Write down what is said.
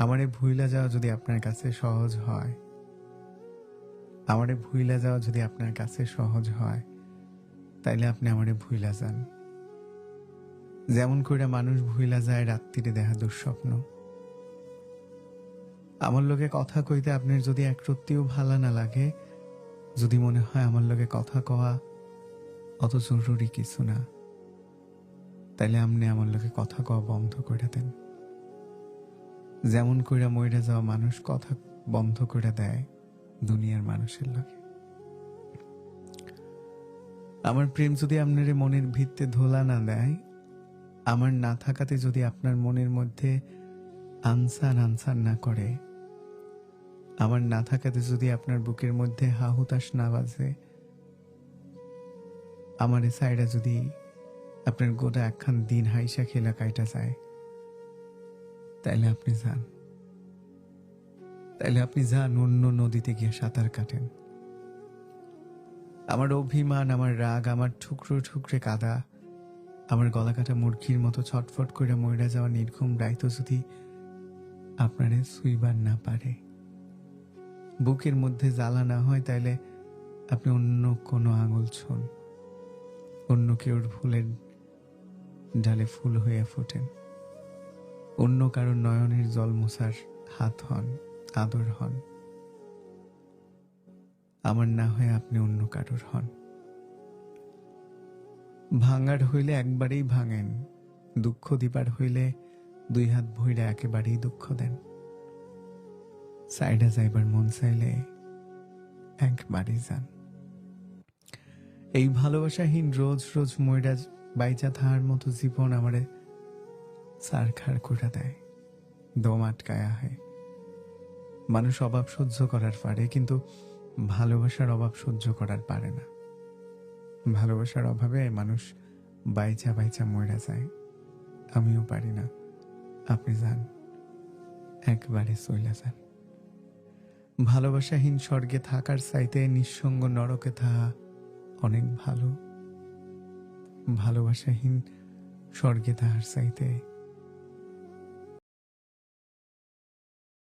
আমারে ভুইলা যাওয়া যদি আপনার কাছে সহজ হয়, আমারে ভুইলা যাওয়া যদি আপনার কাছে সহজ হয়, তাইলে আপনি আমারে ভুইলা যান। যেমন কইরা মানুষ ভুইলা যায় রাত্রিরে দেখা দুঃস্বপ্ন। আমার লগে কথা কইতে আপনার যদি একরত্তিও ভালো না লাগে, যদি মনে হয় আমার লগে কথা কওয়া অত জরুরি কিছু না, তাইলে আপনি আমার লগে কথা কওয়া বন্ধ করে দেন। যেমন কইরা মইরা যাওয়া মানুষ কথা বন্ধ করে দেয় দুনিয়ার মানুষের লগে। আমার প্রেম যদি আপনার মনের ভিত্তে ধোলা না দেয়, আমার না থাকাতে যদি আপনার মনের মধ্যে আনসার না করে, আমার না থাকাতে যদি আপনার বুকের মধ্যে হাহুতাশ না বাজে, আমার এ সাইডে যদি আপনার গোটা একখান দিন হাইসা খেলা কাইটা যায়, তাইলে আপনি যান। তাইলে আপনি যান অন্য নদীতে গিয়ে সাঁতার কাটেন। আমার অভিমান, আমার রাগ, আমার ঠুকরো ঠুকরে কাদা, আমার গলা কাটা মুরগির মতো ছটফট করে মইরা যাওয়া নির্ঘুম রাইতো যদি আপনারে সুইবার না পারে, বুকের মধ্যে জ্বালা না হয়, তাইলে আপনি অন্য কোনো আঙুল ছোন, অন্য কেউর ফুলের ডালে ফুল হয়ে ফোটেন, অন্য কারোর নয়নের জল মোছার হাত হন, আদর হন। আমার না হয়ে আপনি অন্য কারোর হন। ভাঙার হইলে একবারেই ভাঙেন, দুঃখ দিবার হইলে দুই হাত ভইরা একেবারেই দুঃখ দেন। সাইডা যাইবার মন চাইলে একবারই যান। এই ভালোবাসাহীন রোজ রোজ মইরা বাইচা থাকার মতো জীবন আমারে সারখার করে দেয়, দম আটকায়া হয়। মানুষ অভাব সহ্য করার পারে, কিন্তু ভালোবাসার অভাব সহ্য করার পারে না। ভালোবাসার অভাবে মানুষ বাইচা বাইচা মইরা যায়। আমিও পারি না। আপনি যান, একবারে চইলা যান। ভালোবাসাহীন স্বর্গে থাকার চাইতে নিঃসঙ্গ নরকে থাকা অনেক ভালো। ভালোবাসাহীন স্বর্গে থাকার চাইতে